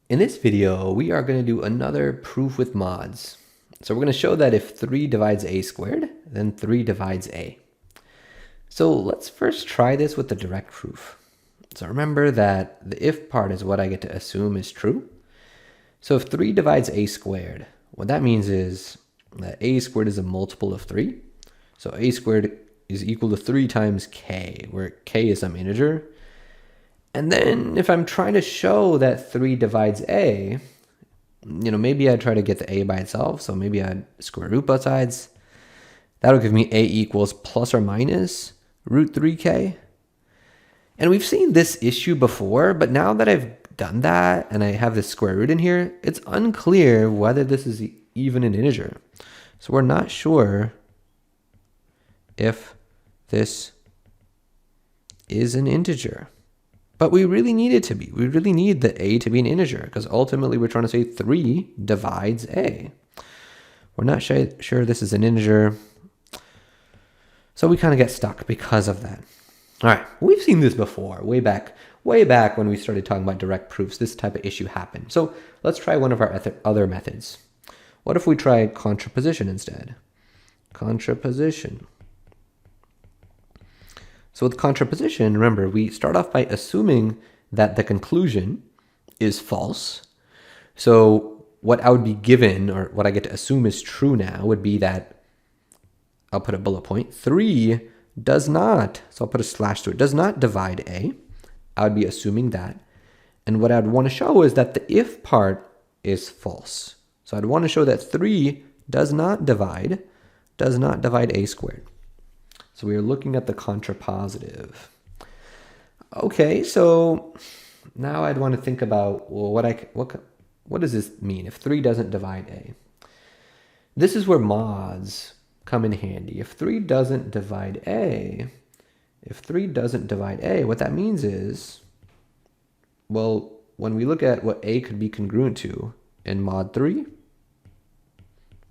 In this video, we are going to do another proof with mods. So we're going to show that if 3 divides a squared, then 3 divides a. So let's first try this with the direct proof. So remember that the if part is what I get to assume is true. So if 3 divides a squared, what that means is that a squared is a multiple of 3. So a squared is equal to 3 times k, where k is some integer. And then if I'm trying to show that 3 divides a, maybe I'd try to get the a by itself. So maybe I'd square root both sides. That'll give me a equals plus or minus root 3k. And we've seen this issue before, but now that I've done that and I have this square root in here, it's unclear whether this is even an integer. So we're not sure if this is an integer. But we really need it to be. We really need the a to be an integer because ultimately we're trying to say 3 divides a. We're not sure this is an integer. So we kind of get stuck because of that. All right, we've seen this before, way back when we started talking about direct proofs, this type of issue happened. So let's try one of our other methods. What if we try contraposition instead? Contraposition. So with contraposition, remember, we start off by assuming that the conclusion is false. So what I would be given, or what I get to assume is true now, would be that, I'll put a bullet point, 3 does not, so I'll put a slash to it, does not divide a. I would be assuming that. And what I'd want to show is that the if part is false. So I'd want to show that 3 does not divide a squared. So we are looking at the contrapositive. Okay, so now I'd want to think about, well, what does this mean if 3 doesn't divide a? This is where mods come in handy. If 3 doesn't divide a, what that means is, well, when we look at what a could be congruent to in mod 3,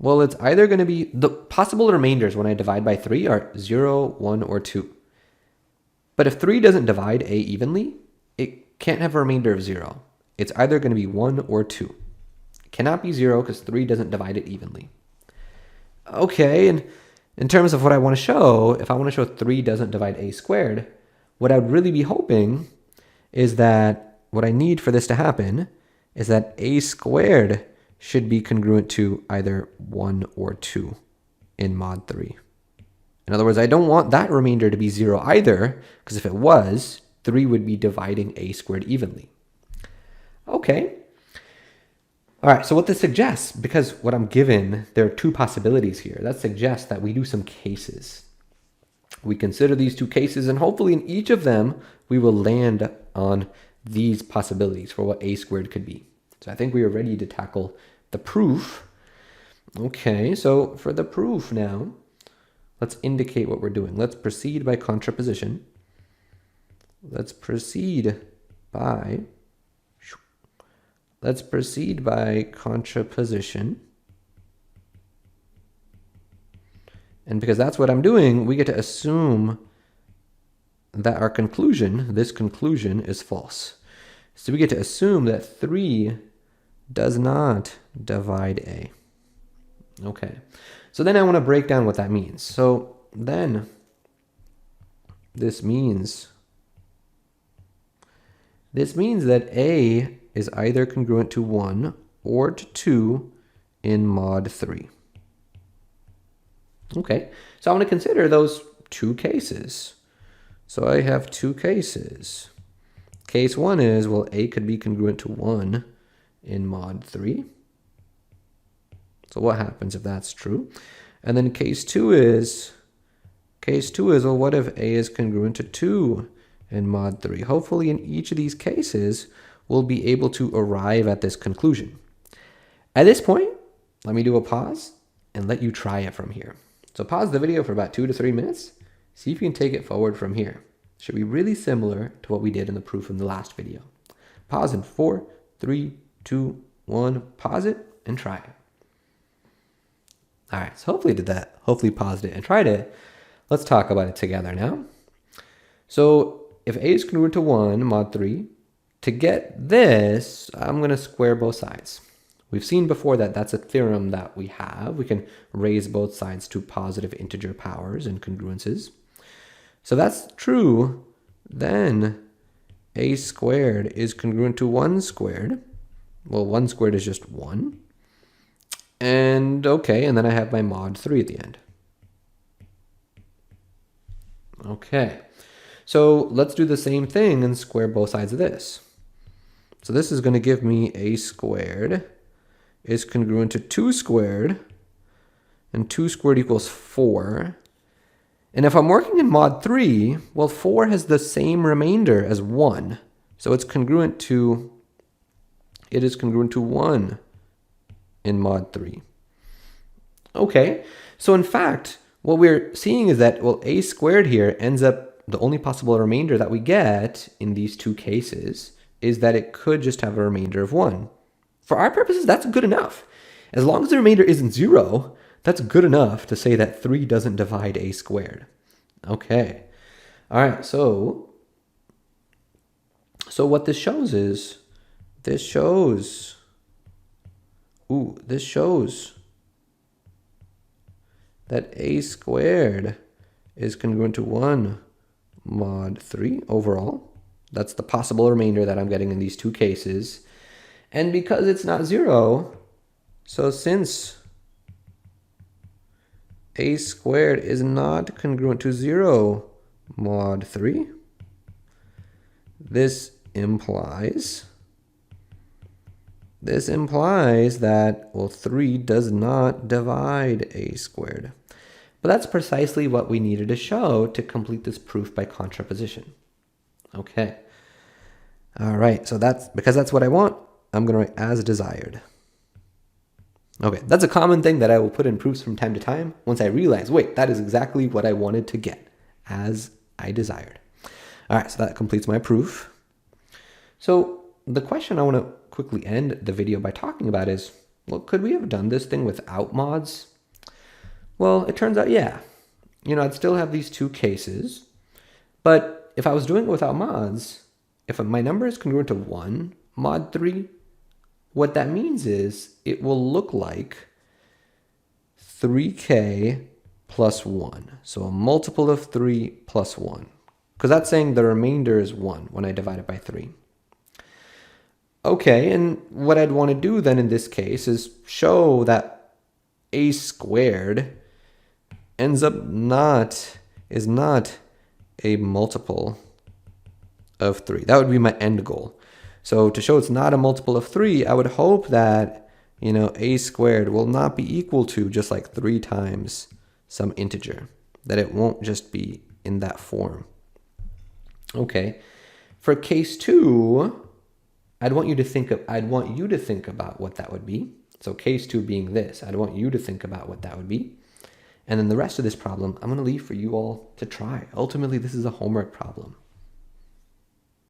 well, it's either going to be, the possible remainders when I divide by 3 are 0, 1, or 2. But if 3 doesn't divide a evenly, it can't have a remainder of 0. It's either going to be 1 or 2. It cannot be 0 because 3 doesn't divide it evenly. Okay, and in terms of what I want to show, if I want to show 3 doesn't divide a squared, what I would really be hoping is that what I need for this to happen is that a squared should be congruent to either 1 or 2 in mod 3. In other words, I don't want that remainder to be 0 either, because if it was, 3 would be dividing a squared evenly. Okay. All right, so what this suggests, because what I'm given, there are 2 possibilities here. That suggests that we do some cases. We consider these 2 cases, and hopefully in each of them, we will land on these possibilities for what a squared could be. So I think we are ready to tackle the proof. Okay, so for the proof now, let's indicate what we're doing. Let's proceed by contraposition. Let's proceed by contraposition. And because that's what I'm doing, we get to assume that our conclusion, this conclusion, is false. So we get to assume that 3 does not divide a. Okay, so then I want to break down what that means. So then this means that a is either congruent to 1 or to 2 in mod 3. Okay, so I want to consider those 2 cases. So I have 2 cases. Case 1 is, well, a could be congruent to 1 in mod 3. So what happens if that's true? And then case 2 is, well, what if a is congruent to 2 in mod 3? Hopefully in each of these cases, we'll be able to arrive at this conclusion. At this point, let me do a pause and let you try it from here. So pause the video for about 2 to 3 minutes. See if you can take it forward from here. It should be really similar to what we did in the proof in the last video. Pause in 4, 3, 2, 1. Pause it and try it. All right, so hopefully did that. Hopefully paused it and tried it. Let's talk about it together now. So if a is congruent to 1, mod 3, To get this, I'm going to square both sides. We've seen before that that's a theorem that we have. We can raise both sides to positive integer powers and congruences. So that's true. Then a squared is congruent to 1 squared. Well, 1 squared is just 1. And okay, and then I have my mod 3 at the end. Okay, so let's do the same thing and square both sides of this. So this is going to give me a squared is congruent to 2 squared, and 2 squared equals 4. And if I'm working in mod 3, well, 4 has the same remainder as 1. So it is congruent to 1 in mod 3. Okay, so in fact, what we're seeing is that, well, a squared here ends up, the only possible remainder that we get in these two cases is that it could just have a remainder of 1. For our purposes, that's good enough. As long as the remainder isn't 0, that's good enough to say that 3 doesn't divide a squared. Okay. All right, so what this shows is, this shows that a squared is congruent to 1 mod 3 overall. That's the possible remainder that I'm getting in these two cases. And because it's not 0, so since a squared is not congruent to 0 mod 3, this implies that, well, 3 does not divide a squared. But that's precisely what we needed to show to complete this proof by contraposition. Okay. All right, so because that's what I want, I'm going to write as desired. Okay, that's a common thing that I will put in proofs from time to time once I realize, wait, that is exactly what I wanted to get, as I desired. All right, so that completes my proof. So the question I want to quickly end the video by talking about is, well, could we have done this thing without mods? Well, it turns out, yeah. I'd still have these two cases, but if I was doing it without mods, if my number is congruent to 1 mod 3, what that means is it will look like 3k plus 1. So a multiple of 3 plus 1. Because that's saying the remainder is 1 when I divide it by 3. Okay, and what I'd want to do then in this case is show that a squared ends up is not a multiple of 3. That would be my end goal. So to show it's not a multiple of 3, I would hope that, a squared will not be equal to just like 3 times some integer, that it won't just be in that form. Okay, for case 2, I'd want you to think about what that would be. So case 2 being this, I'd want you to think about what that would be. And then the rest of this problem, I'm going to leave for you all to try. Ultimately, this is a homework problem.